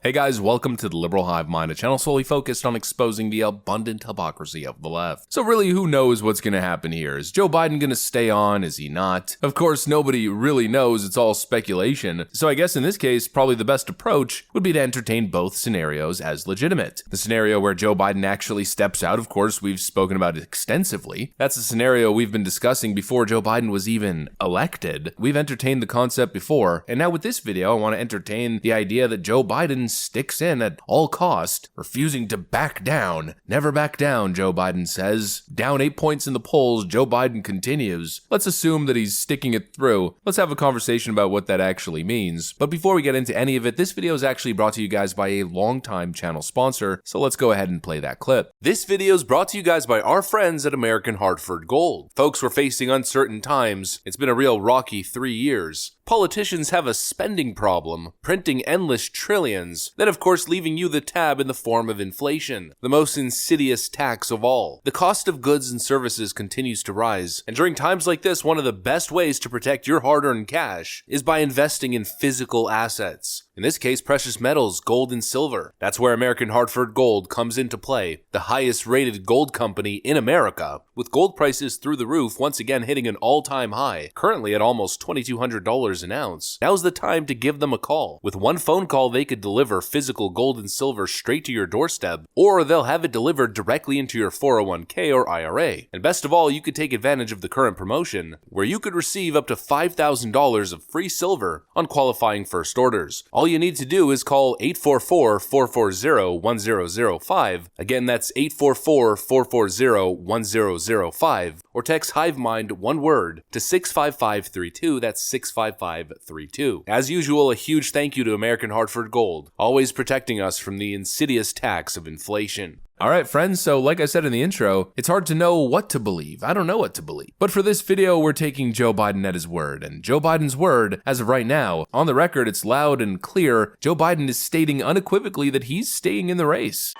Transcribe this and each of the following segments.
Hey guys, welcome to the Liberal Hivemind, a channel solely focused on exposing the abundant hypocrisy of the left. So really, who knows what's gonna happen here? Is Joe Biden gonna stay on? Is he not? Of course, nobody really knows, it's all speculation. So I guess in this case, probably the best approach would be to entertain both scenarios as legitimate. The scenario where Joe Biden actually steps out, of course, we've spoken about it extensively. That's a scenario we've been discussing before Joe Biden was even elected. We've entertained the concept before, and now with this video, I want to entertain the idea that Joe Biden sticks in at all cost, refusing to back down. Never back down, Joe Biden says. Down 8 points in the polls, Joe Biden continues. Let's assume that he's sticking it through. Let's have a conversation about what that actually means. But before we get into any of it, this video is actually brought to you guys by a longtime channel sponsor, so let's go ahead and play that clip. This video is brought to you guys by our friends at American Hartford Gold. Folks, we're facing uncertain times. It's been a real rocky 3 years. Politicians have a spending problem, printing endless trillions, then of course leaving you the tab in the form of inflation, the most insidious tax of all. The cost of goods and services continues to rise, and during times like this, one of the best ways to protect your hard-earned cash is by investing in physical assets. In this case, precious metals, gold and silver. That's where American Hartford Gold comes into play, the highest rated gold company in America, with gold prices through the roof once again hitting an all-time high, currently at almost $2,200 an ounce. Now's the time to give them a call. With one phone call, they could deliver physical gold and silver straight to your doorstep, or they'll have it delivered directly into your 401k or IRA. And best of all, you could take advantage of the current promotion, where you could receive up to $5,000 of free silver on qualifying first orders. All you need to do is call 844-440-1005. Again, that's 844-440-1005, or text Hivemind one word to 65532. That's 65532. As usual, a huge thank you to American Hartford Gold, always protecting us from the insidious tax of inflation. Alright friends, so like I said in the intro, it's hard to know what to believe. I don't know what to believe. But for this video, we're taking Joe Biden at his word. And Joe Biden's word, as of right now, on the record, it's loud and clear. Joe Biden is stating unequivocally that he's staying in the race.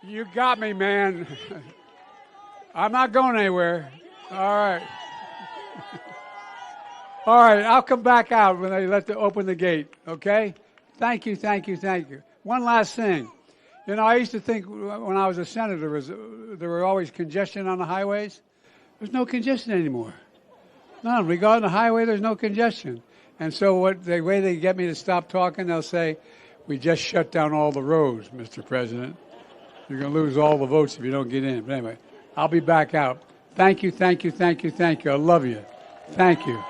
You got me, man. I'm not going anywhere. All right. All right, I'll come back out when they open the gate, okay? Thank you, thank you, thank you. One last thing. You know, I used to think when I was a senator, there were always congestion on the highways. There's no congestion anymore. None. Regarding the highway, there's no congestion. And so the way they get me to stop talking, they'll say, we just shut down all the roads, Mr. President. You're going to lose all the votes if you don't get in. But anyway, I'll be back out. Thank you, thank you, thank you, thank you. I love you. Thank you.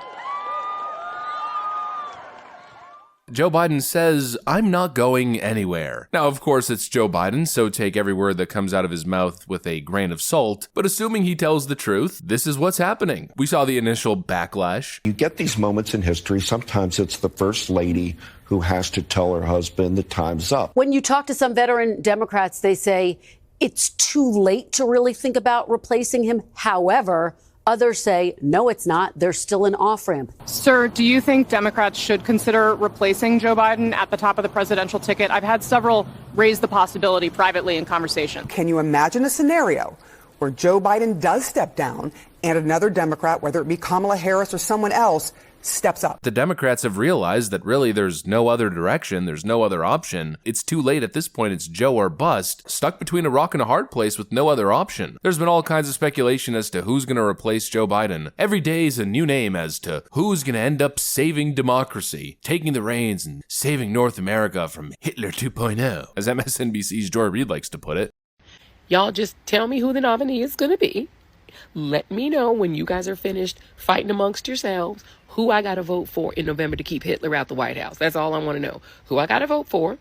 Joe Biden says, I'm not going anywhere. Now, of course, it's Joe Biden, so take every word that comes out of his mouth with a grain of salt. But assuming he tells the truth, this is what's happening. We saw the initial backlash. You get these moments in history. Sometimes it's the first lady who has to tell her husband the time's up. When you talk to some veteran Democrats, they say it's too late to really think about replacing him. However, others say, no, it's not. There's still an off-ramp. Sir, do you think Democrats should consider replacing Joe Biden at the top of the presidential ticket? I've had several raise the possibility privately in conversation. Can you imagine a scenario where Joe Biden does step down and another Democrat, whether it be Kamala Harris or someone else, steps up? The Democrats have realized that really there's no other direction, there's no other option. It's too late at this point, it's Joe or bust, stuck between a rock and a hard place with no other option. There's been all kinds of speculation as to who's going to replace Joe Biden. Every day is a new name as to who's going to end up saving democracy, taking the reins and saving North America from Hitler 2.0, as MSNBC's Joy Reid likes to put it. Y'all just tell me who the nominee is going to be. Let me know when you guys are finished fighting amongst yourselves who I got to vote for in November to keep Hitler out the White House. That's all I want to know. Who I got to vote for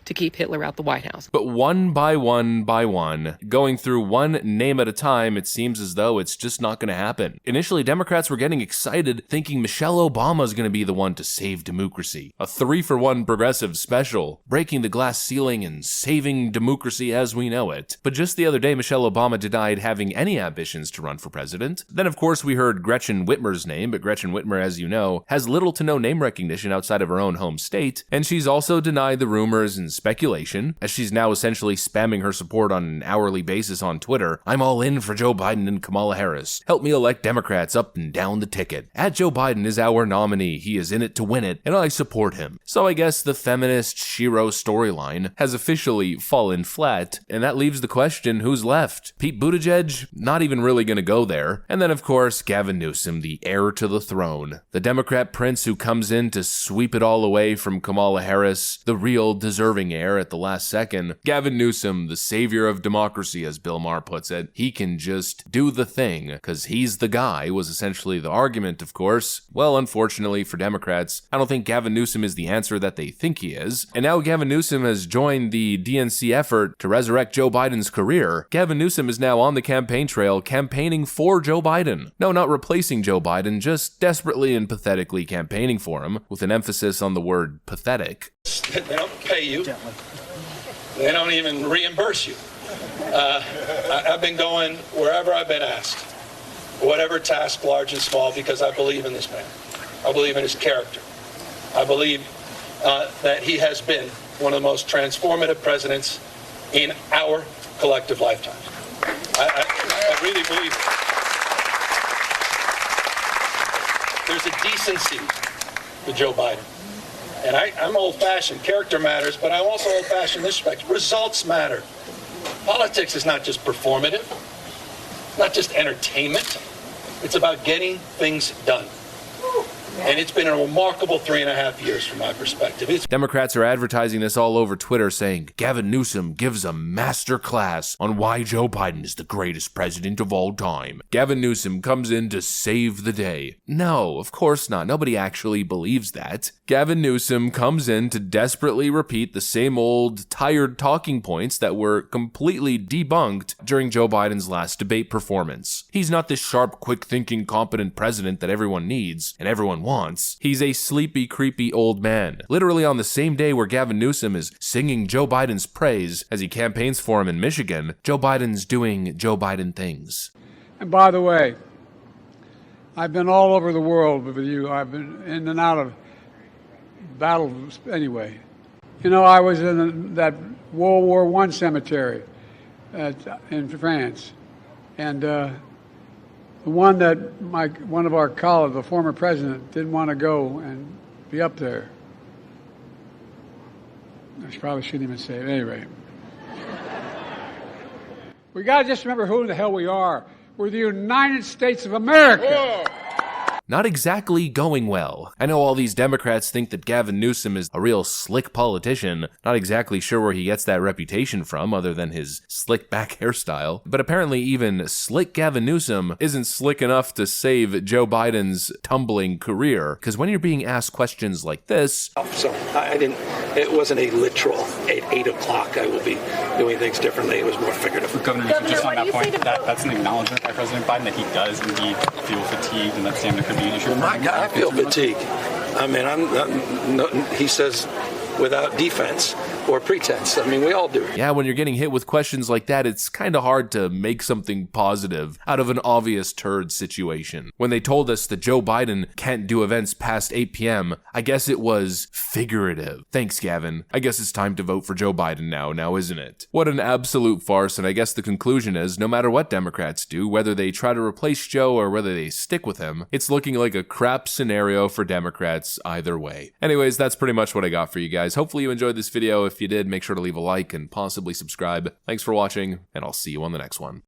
to keep Hitler out the White House. But one by one, going through one name at a time, it seems as though it's just not going to happen. Initially, Democrats were getting excited, thinking Michelle Obama is going to be the one to save democracy. A 3-for-1 progressive special, breaking the glass ceiling and saving democracy as we know it. But just the other day, Michelle Obama denied having any ambitions to run for president. Then, of course, we heard Gretchen Whitmer's name, but Gretchen Whitmer, as you know, has little to no name recognition outside of her own home state, and she's also denied the rumors rumors and speculation, as she's now essentially spamming her support on an hourly basis on Twitter. I'm all in for Joe Biden and Kamala Harris. Help me elect Democrats up and down the ticket. Joe Biden is our nominee. He is in it to win it, and I support him. So I guess the feminist Shiro storyline has officially fallen flat, and that leaves the question, who's left? Pete Buttigieg? Not even really gonna go there. And then of course, Gavin Newsom, the heir to the throne. The Democrat prince who comes in to sweep it all away from Kamala Harris, the real deserving heir at the last second. Gavin Newsom, the savior of democracy, as Bill Maher puts it. He can just do the thing, because he's the guy, was essentially the argument, of course. Well, unfortunately for Democrats, I don't think Gavin Newsom is the answer that they think he is. And now Gavin Newsom has joined the DNC effort to resurrect Joe Biden's career. Gavin Newsom is now on the campaign trail campaigning for Joe Biden. No, not replacing Joe Biden, just desperately and pathetically campaigning for him, with an emphasis on the word pathetic. They don't pay you. They don't even reimburse you. I've been going wherever I've been asked, whatever task, large and small, because I believe in this man. I believe in his character. I believe that he has been one of the most transformative presidents in our collective lifetime. I really believe it. There's a decency to Joe Biden. And I'm old-fashioned. Character matters, but I'm also old-fashioned in this respect. Results matter. Politics is not just performative, not just entertainment. It's about getting things done. And it's been a remarkable 3.5 years from my perspective. Democrats are advertising this all over Twitter, saying Gavin Newsom gives a master class on why Joe Biden is the greatest president of all time. Gavin Newsom comes in to save the day. No, of course not. Nobody actually believes that. Gavin Newsom comes in to desperately repeat the same old tired talking points that were completely debunked during Joe Biden's last debate performance. He's not this sharp, quick-thinking, competent president that everyone needs and everyone wants. He's a sleepy, creepy old man. Literally on the same day where Gavin Newsom is singing Joe Biden's praise as he campaigns for him in Michigan, Joe Biden's doing Joe Biden things. And by the way, I've been all over the world with you. I've been in and out of battles anyway. You know, I was in that World War I cemetery in France. And the one that one of our colleagues, the former president, didn't want to go and be up there. I probably shouldn't even say it. Anyway. We got to just remember who the hell we are. We're the United States of America. Whoa. Not exactly going well. I know all these Democrats think that Gavin Newsom is a real slick politician. Not exactly sure where he gets that reputation from other than his slick back hairstyle. But apparently even slick Gavin Newsom isn't slick enough to save Joe Biden's tumbling career. Because when you're being asked questions like this... So it wasn't a literal at 8 o'clock I will be doing things differently. It was more figurative. Governor, just on that point, that's an acknowledgement by President Biden that he does indeed feel fatigued and that stamina could be an issue. Oh my God, I feel fatigue. I mean, he says without defense or pretense. I mean, we all do. Yeah, when you're getting hit with questions like that, it's kind of hard to make something positive out of an obvious turd situation. When they told us that Joe Biden can't do events past 8 p.m., I guess it was figurative. Thanks, Gavin. I guess it's time to vote for Joe Biden now isn't it? What an absolute farce, and I guess the conclusion is, no matter what Democrats do, whether they try to replace Joe or whether they stick with him, it's looking like a crap scenario for Democrats either way. Anyways, that's pretty much what I got for you guys. Hopefully you enjoyed this video. If you did, make sure to leave a like and possibly subscribe. Thanks for watching, and I'll see you on the next one.